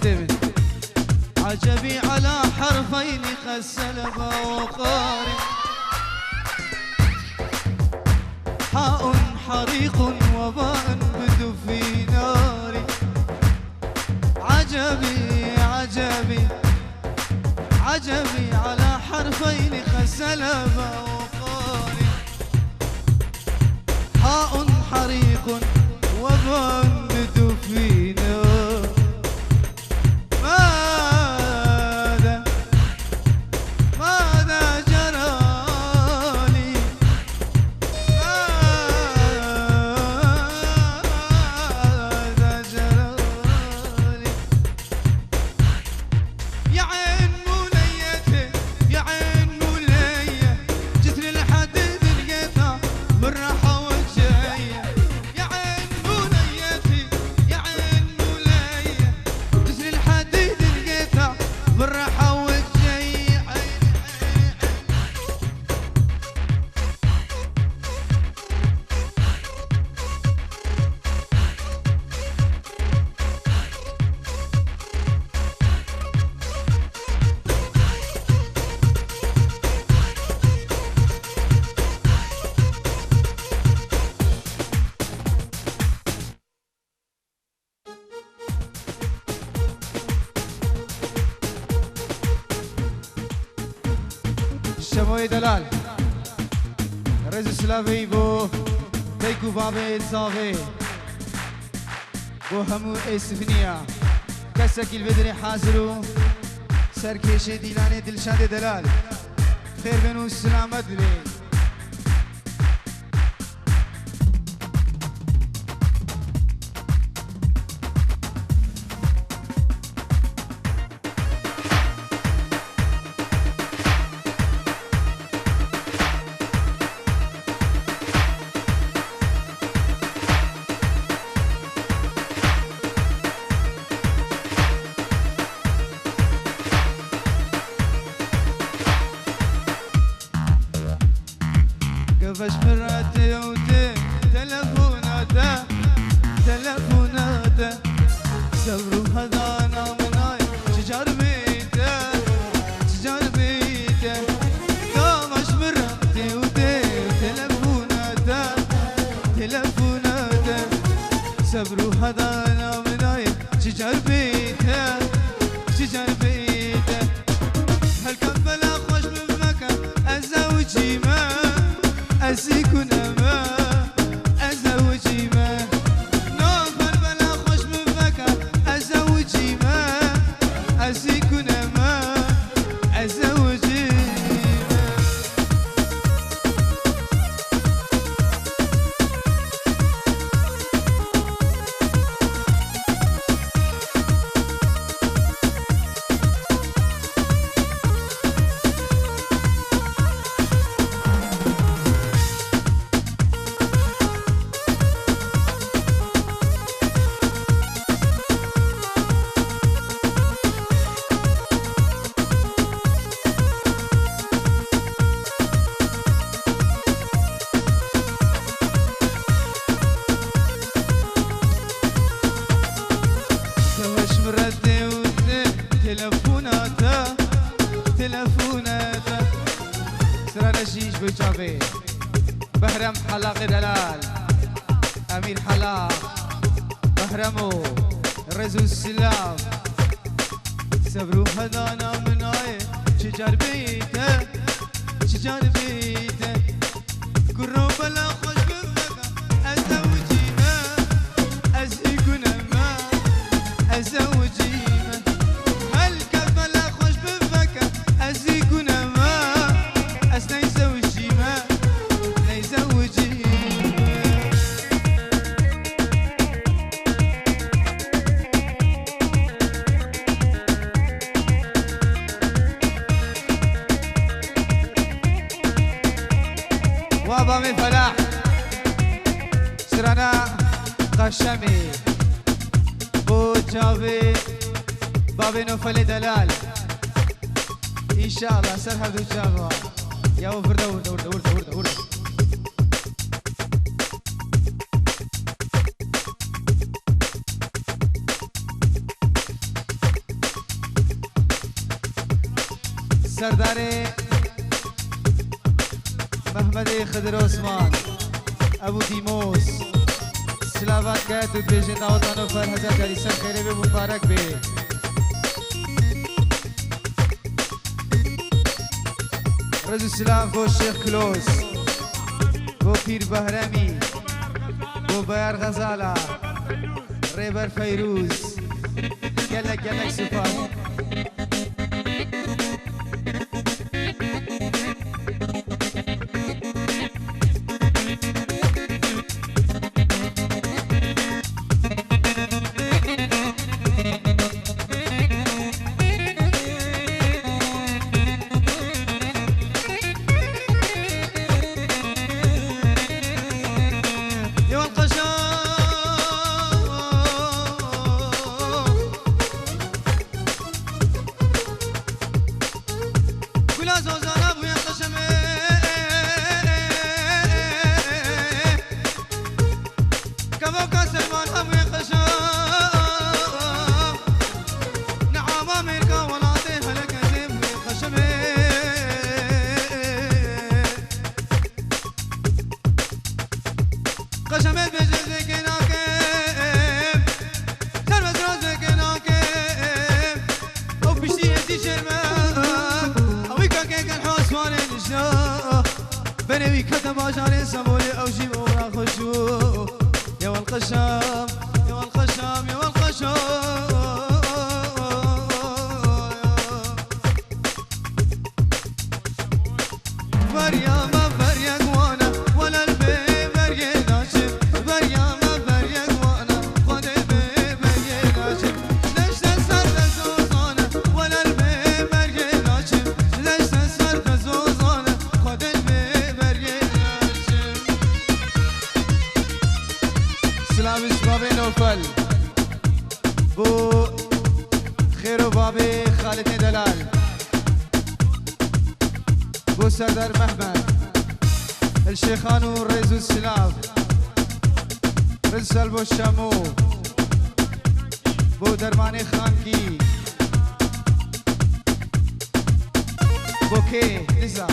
تبن عجبي على حرفين خسلبا وقاري حاء حريق وباء بدو في ناري عجبي عجبي عجبي على حرفين خسلبا وقاري حاء حريق وباء بدو في ناري شموي دلال رز سلافي بو بيكو بابي صافي بو همو اسفنيا كسك البدري حاضرو سركيش ديلاني دلشاد دلال خير بنو سلامت لي كفش مراتي وتي تلفوناته تلفوناته صبروا هذانا مناي شجر بيته شجر بيته كفش مراتي وتي تلفوناته تلفوناته صبروا هذانا مناي شجر بيته شجر بيته هل كان بلا خوش من مكان الزوجي ما أسيكون أما أزوجي ما نوفل بلا خوش من فكا أزوجي ما أسيكون أما أزوجي تلفوناته تلفوناته سرى نشيش بجابي بهرم حلاق دلال أمير حلاق بهرمو رزو السلام صبروا هدانا مناي شجر بيته شجر بيته قروا بلا خوش بفكا أزوجي ما أزيكون ما أزوجي وابا من فلاح سرنا قشمي بو جاوي بابي نوفل دلال ان شاء الله سرحب دو جاوا يا ورده ورده ورده ورده ورده سردار محمد خضر عثمان ابو دیموس سلاوات کرد و بیجن دعوتان و فرهزه جلیسر خیره به مبارک به رجو سلام بو شیخ کلوس بو پیر بهرمی بو بیر غزاله ریبر فیروز گلک سپاس بنوي كتب عشان سمولي او جيب وما خشو يا والقشام يا والقشام يا والقشام مريم مريم وانا ولا البي مريم ناشف مريم مريم وانا خد البي مريم ناشف ليش تسر زوزانه ولا البي مريم ناشف ليش تسر زوزانه خد البي سلامش بابي نوفل بو خيرو بابي خالد دلال بو سردار محمد الشيخان والرئيس السلاف رزال بو الشامو بو درماني خانكي بوكي نزا